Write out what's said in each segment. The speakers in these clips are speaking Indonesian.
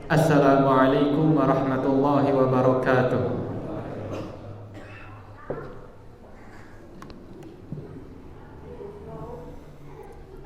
Assalamualaikum warahmatullahi wabarakatuh.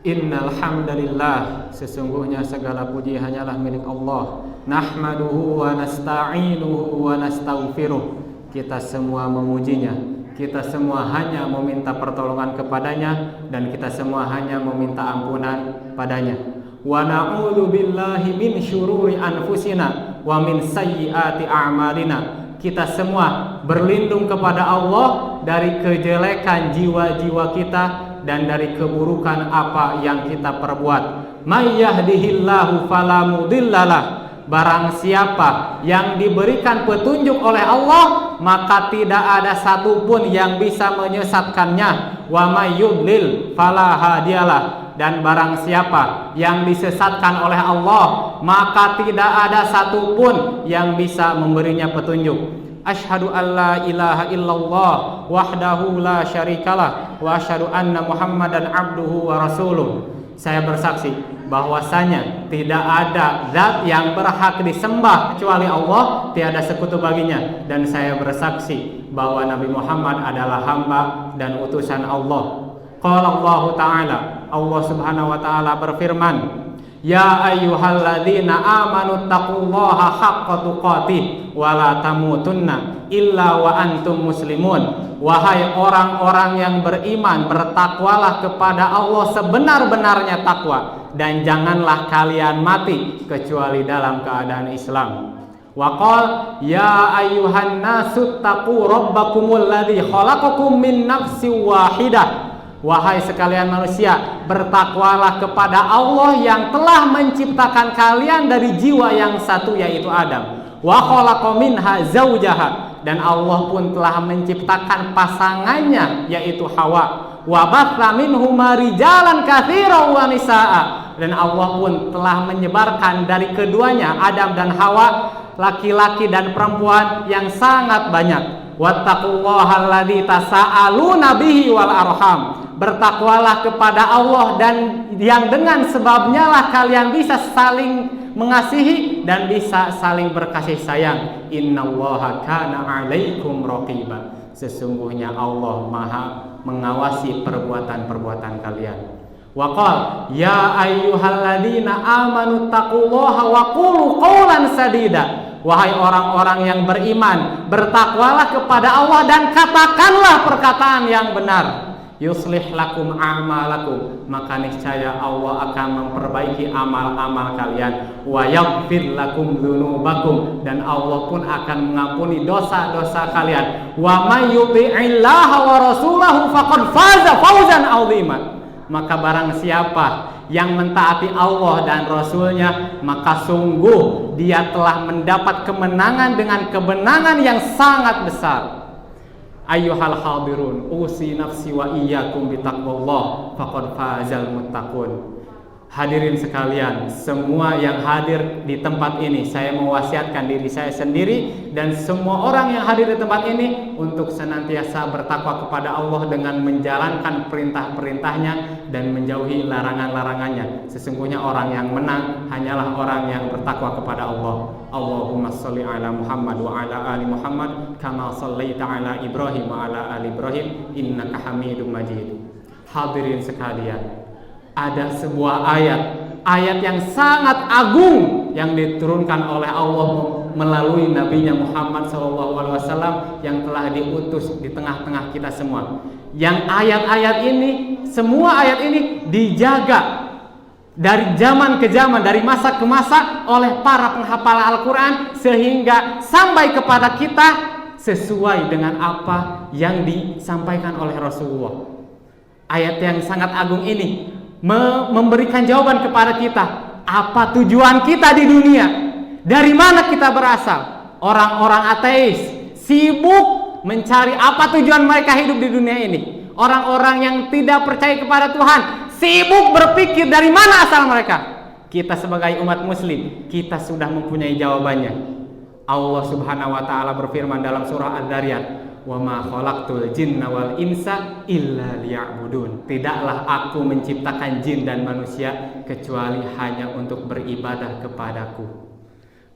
Innal hamdalillah, sesungguhnya segala puji hanyalah milik Allah. Nahmaduhu wa nasta'inuhu wa nastaghfiruh. Kita semua memujinya, kita semua hanya meminta pertolongan kepadanya, dan kita semua hanya meminta ampunan padanya. Wa na'udzu billahi min syururi anfusina wa min sayyiati a'malina. Kita semua berlindung kepada Allah dari kejelekan jiwa-jiwa kita dan dari keburukan apa yang kita perbuat. May yahdihillahu fala mudhillalah. Barang siapa yang diberikan petunjuk oleh Allah, maka tidak ada satupun yang bisa menyesatkannya. Wa may yudlil fala hadiyalah. Dan barang siapa yang disesatkan oleh Allah, maka tidak ada satupun yang bisa memberinya petunjuk. Asyhadu an la ilaha illallah wahdahu la syarikalah wa asyhadu anna Muhammadan abduhu wa rasuluh. Saya bersaksi bahwasanya tidak ada zat yang berhak disembah kecuali Allah, tiada sekutu baginya, dan saya bersaksi bahwa Nabi Muhammad adalah hamba dan utusan Allah. Qala Allah Ta'ala, Allah Subhanahu wa Ta'ala berfirman, ya ayyuhalladzina amanu taqullaha haqqa tuqatih wa la tamutunna illa wa antum muslimun. Wahai orang-orang yang beriman, bertakwalah kepada Allah sebenar-benarnya takwa, dan janganlah kalian mati kecuali dalam keadaan Islam. Wa qala ya ayyuhan nasu taqu rabbakumul ladzi khalaqakum min nafsin wahidah. Wahai sekalian manusia, bertakwalah kepada Allah yang telah menciptakan kalian dari jiwa yang satu, yaitu Adam. Wa khalaqa minha zaujaha, dan Allah pun telah menciptakan pasangannya, yaitu Hawa. Wa batha minhuma rijalan katsiran wa nisaa, dan Allah pun telah menyebarkan dari keduanya, Adam dan Hawa, laki-laki dan perempuan yang sangat banyak. Wattaqullaha alladzi tasaaluna bihi wal arham. Bertakwalah kepada Allah dan yang dengan sebabnya lah kalian bisa saling mengasihi dan bisa saling berkasih sayang. Innallaha kana 'alaikum raqiba. Sesungguhnya Allah Maha mengawasi perbuatan-perbuatan kalian. Wa qala ya ayyuhalladzina amanu taqullaha wa qulu qawlan sadida. Wahai orang-orang yang beriman, bertakwalah kepada Allah dan katakanlah perkataan yang benar. Yuslih lakum a'malakum, maka niscaya Allah akan memperbaiki amal-amal kalian. Wa yaghfir lakum dzunubakum, dan Allah pun akan mengampuni dosa-dosa kalian. Wa may yuti'illaha wa rasulahu faqad faza fawzan 'azima. Maka barang siapa yang mentaati Allah dan Rasulnya, maka sungguh dia telah mendapat kemenangan dengan kemenangan yang sangat besar. Ayyuhal hadirun, usi nafsi wa iyyakum bitaqwallah faqad fazal muttaqun. Hadirin sekalian, semua yang hadir di tempat ini, saya mewasiatkan diri saya sendiri dan semua orang yang hadir di tempat ini untuk senantiasa bertakwa kepada Allah dengan menjalankan perintah-perintahnya dan menjauhi larangan-larangannya. Sesungguhnya orang yang menang hanyalah orang yang bertakwa kepada Allah. Allahumma sholli ala Muhammad wa ala ali Muhammad kama shallaita ala Ibrahim wa ala ali Ibrahim innaka Hamidum Majid. Hadirin sekalian, ada sebuah ayat yang sangat agung yang diturunkan oleh Allah melalui Nabi-Nya Muhammad SAW yang telah diutus di tengah-tengah kita semua. Yang ayat-ayat ini, semua ayat ini dijaga dari zaman ke zaman, dari masa ke masa oleh para penghafal Al-Quran, sehingga sampai kepada kita sesuai dengan apa yang disampaikan oleh Rasulullah. Ayat yang sangat agung ini memberikan jawaban kepada kita, apa tujuan kita di dunia, dari mana kita berasal. Orang-orang ateis sibuk mencari apa tujuan mereka hidup di dunia ini. Orang-orang yang tidak percaya kepada Tuhan sibuk berpikir dari mana asal mereka. Kita sebagai umat muslim, kita sudah mempunyai jawabannya. Allah Subhanahu wa Ta'ala berfirman dalam surah Adz-Dzariyat, wa ma khalaqtul jinna wal insa illa liya'budun. Tidaklah aku menciptakan jin dan manusia kecuali hanya untuk beribadah kepadaku.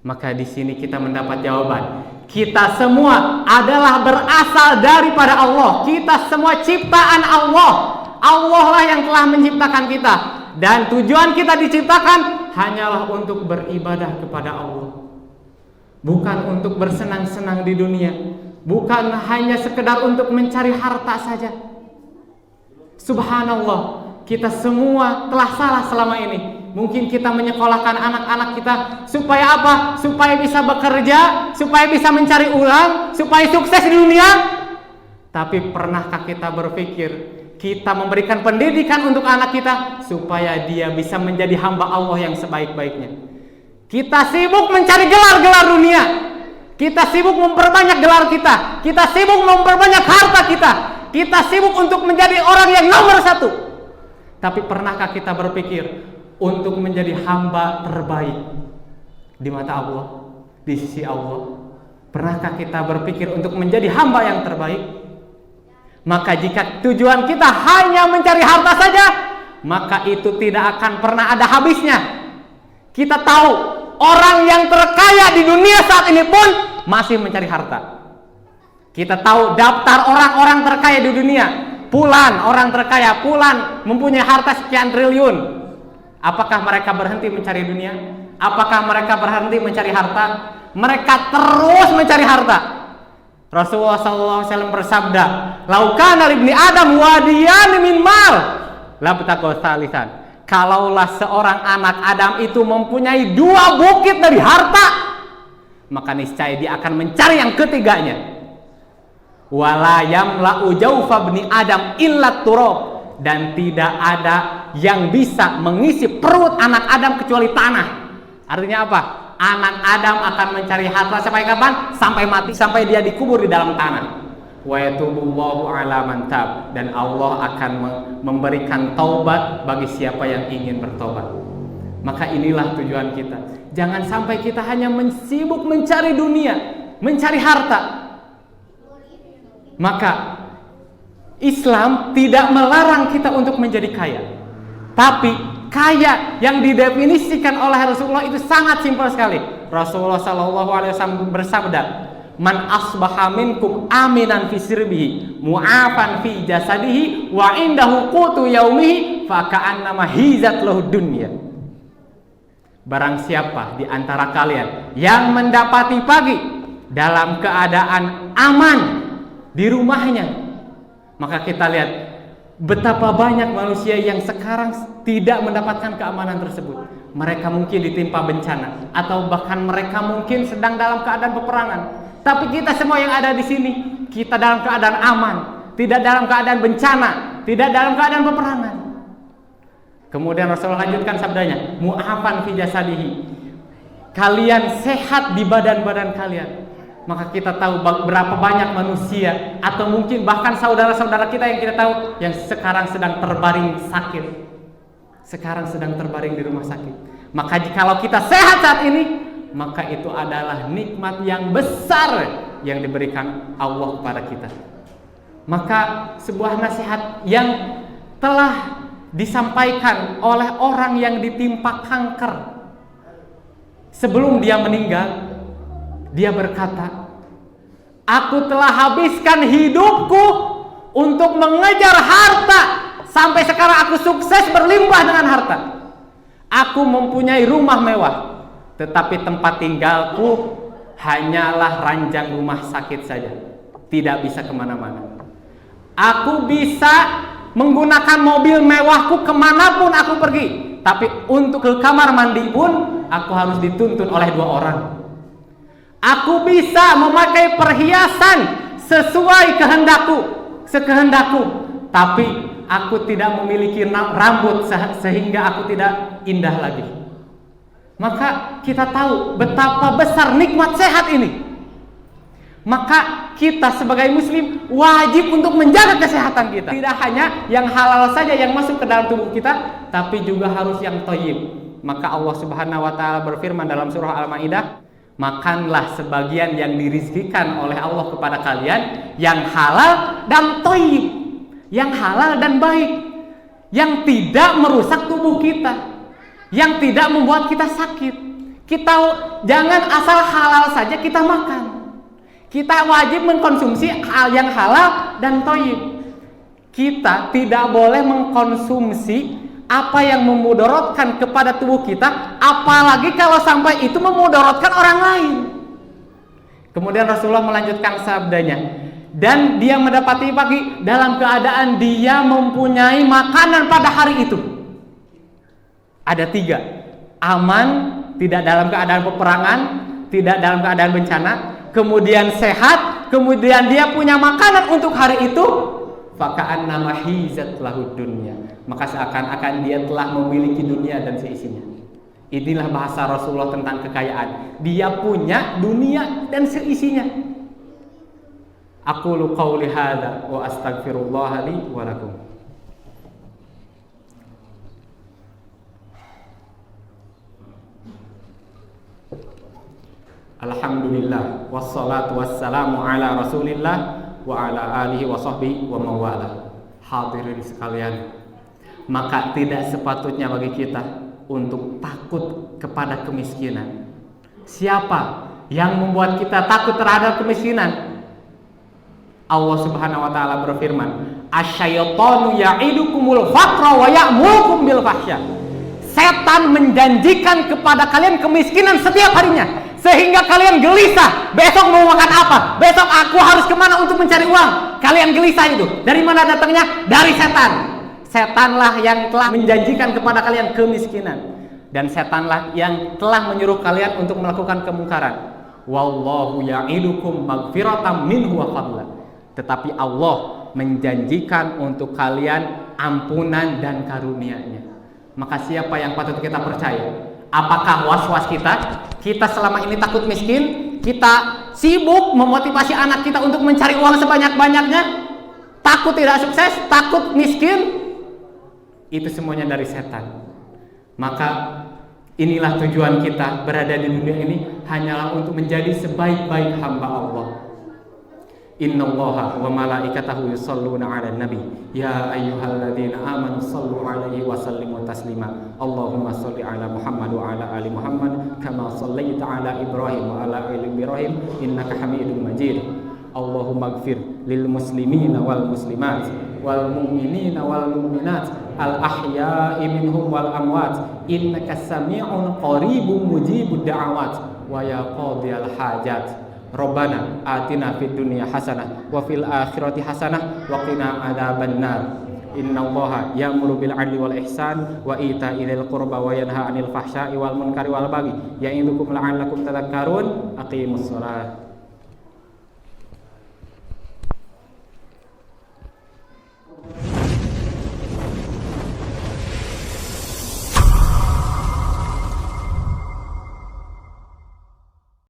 Maka di sini kita mendapat jawaban. Kita semua adalah berasal daripada Allah. Kita semua ciptaan Allah. Allah lah yang telah menciptakan kita. Dan tujuan kita diciptakan hanyalah untuk beribadah kepada Allah. Bukan untuk bersenang-senang di dunia. Bukan hanya sekedar untuk mencari harta saja. Subhanallah, kita semua telah salah selama ini. Mungkin kita menyekolahkan anak-anak kita supaya apa? Supaya bisa bekerja, supaya bisa mencari uang, supaya sukses di dunia. Tapi pernahkah kita berpikir kita memberikan pendidikan untuk anak kita supaya dia bisa menjadi hamba Allah yang sebaik-baiknya? Kita sibuk mencari gelar-gelar dunia. Kita sibuk memperbanyak gelar kita. Kita sibuk memperbanyak harta kita. Kita sibuk untuk menjadi orang yang nomor satu. Tapi pernahkah kita berpikir untuk menjadi hamba terbaik di mata Allah, di sisi Allah? Pernahkah kita berpikir untuk menjadi hamba yang terbaik? Maka jika tujuan kita hanya mencari harta saja, maka itu tidak akan pernah ada habisnya. Kita tahu orang yang terkaya di dunia saat ini pun masih mencari harta. Kita tahu daftar orang-orang terkaya di dunia. Fulan, orang terkaya, fulan mempunyai harta sekian triliun. Apakah mereka berhenti mencari dunia? Apakah mereka berhenti mencari harta? Mereka terus mencari harta. Rasulullah SAW bersabda, "Laukana libni Adam wadiyan min mal, labtaqo salisan." Kalaulah seorang anak Adam itu mempunyai 2 bukit dari harta, maka niscaya dia akan mencari yang ketiganya. Wala yamla'u jawfa bni Adam illa turab, dan tidak ada yang bisa mengisi perut anak Adam kecuali tanah. Artinya apa? Anak Adam akan mencari harta sampai kapan? Sampai mati, sampai dia dikubur di dalam tanah. Wa yatubullahu ala man tab, dan Allah akan memberikan taubat bagi siapa yang ingin bertobat. Maka inilah tujuan kita. Jangan sampai kita hanya sibuk mencari dunia, mencari harta. Maka Islam tidak melarang kita untuk menjadi kaya. Tapi kaya yang didefinisikan oleh Rasulullah itu sangat simpel sekali. Rasulullah SAW bersabda, "Man asbaha minkum aminan fi sirbihi, mu'afan fi jasadihi, wa indahu qutu yaumihi, fa ka'annama hizat lahu dunya." Barang siapa di antara kalian yang mendapati pagi dalam keadaan aman di rumahnya, maka kita lihat betapa banyak manusia yang sekarang tidak mendapatkan keamanan tersebut. Mereka mungkin ditimpa bencana, atau bahkan mereka mungkin sedang dalam keadaan peperangan. Tapi kita semua yang ada di sini, kita dalam keadaan aman, tidak dalam keadaan bencana, tidak dalam keadaan peperangan. Kemudian Rasulullah lanjutkan sabdanya, mu'afan fi jasadihi, kalian sehat di badan-badan kalian. Maka kita tahu berapa banyak manusia, atau mungkin bahkan saudara-saudara kita yang kita tahu yang sekarang sedang terbaring sakit, sekarang sedang terbaring di rumah sakit. Maka jikalau kita sehat saat ini, maka itu adalah nikmat yang besar yang diberikan Allah kepada kita. Maka sebuah nasihat yang telah disampaikan oleh orang yang ditimpa kanker, sebelum dia meninggal, dia berkata, "Aku telah habiskan hidupku untuk mengejar harta. Sampai sekarang aku sukses berlimpah dengan harta. Aku mempunyai rumah mewah, tetapi tempat tinggalku hanyalah ranjang rumah sakit saja. Tidak bisa kemana-mana. Aku bisa menggunakan mobil mewahku kemanapun aku pergi, tapi untuk ke kamar mandi pun aku harus dituntun oleh 2 orang. Aku bisa memakai perhiasan sesuai sekehendakku, tapi aku tidak memiliki rambut sehingga aku tidak indah lagi." Maka kita tahu betapa besar nikmat sehat ini. Maka kita sebagai muslim wajib untuk menjaga kesehatan kita. Tidak hanya yang halal saja yang masuk ke dalam tubuh kita, tapi juga harus yang thayyib. Maka Allah Subhanahu wa taala berfirman dalam surah Al-Maidah, "Makanlah sebagian yang dirizkikan oleh Allah kepada kalian yang halal dan thayyib, yang halal dan baik, yang tidak merusak tubuh kita, yang tidak membuat kita sakit." Kita jangan asal halal saja kita makan. Kita wajib mengkonsumsi hal yang halal dan thayyib. Kita tidak boleh mengkonsumsi apa yang memudaratkan kepada tubuh kita, apalagi kalau sampai itu memudaratkan orang lain. Kemudian Rasulullah melanjutkan sabdanya, dan dia mendapati pagi dalam keadaan dia mempunyai makanan pada hari itu. Ada 3, aman, tidak dalam keadaan peperangan, tidak dalam keadaan bencana, kemudian sehat, kemudian dia punya makanan untuk hari itu, faka'annama hizat lahud dunya, maka seakan-akan dia telah memiliki dunia dan seisinya. Inilah bahasa Rasulullah tentang kekayaan. Dia punya dunia dan seisinya. Aqulu qauli hadza wa astaghfirullah li wa lakum. Alhamdulillah wassalatu wassalamu ala Rasulillah wa ala alihi wa sahbihi wa mawala. Hadirin sekalian, maka tidak sepatutnya bagi kita untuk takut kepada kemiskinan. Siapa yang membuat kita takut terhadap kemiskinan? Allah Subhanahu wa taala berfirman, "Asyaitonu ya'idukumul faqra wa ya'murukum bil fahsya." Setan menjanjikan kepada kalian kemiskinan setiap harinya, sehingga kalian gelisah. Besok mau makan apa? Besok aku harus kemana untuk mencari uang? Kalian gelisah itu. Dari mana datangnya? Dari setan. Setanlah yang telah menjanjikan kepada kalian kemiskinan, dan setanlah yang telah menyuruh kalian untuk melakukan kemungkaran. Wallahu ya'idukum maghfiratan minhu wa fadla. Tetapi Allah menjanjikan untuk kalian ampunan dan karunia-Nya. Maka siapa yang patut kita percaya? Apakah was-was kita selama ini takut miskin, kita sibuk memotivasi anak kita untuk mencari uang sebanyak-banyaknya, takut tidak sukses, takut miskin? Itu semuanya dari setan. Maka inilah tujuan kita berada di dunia ini, hanyalah untuk menjadi sebaik-baik hamba Allah. Innallaha wa malaikatahu yusholluna 'alan nabi ya ayyuhalladzina amanu shallu 'alaihi wa sallimu taslima. Allahumma shalli 'ala Muhammad wa 'ala ali Muhammad kama shallaita 'ala Ibrahim wa 'ala ali Ibrahim innaka Hamidum Majid. Allahumma ighfir lil muslimina wal muslimat wal mu'minina wal mu'minat al ahya'i minhum wal amwat innaka sami'un qaribun mujibud da'awat wa ya qadiyal hajat. Rabbana atina fid dunya hasanah wa fil akhirati hasanah wa qina adzabannar. Innallaha ya'muru bil 'adli wal ihsan wa ita'i dzil qurba wa yanha 'anil fahsya'i wal munkari wal baghi ya'idukum la'allakum tadhakkarun. Aqimus shalah.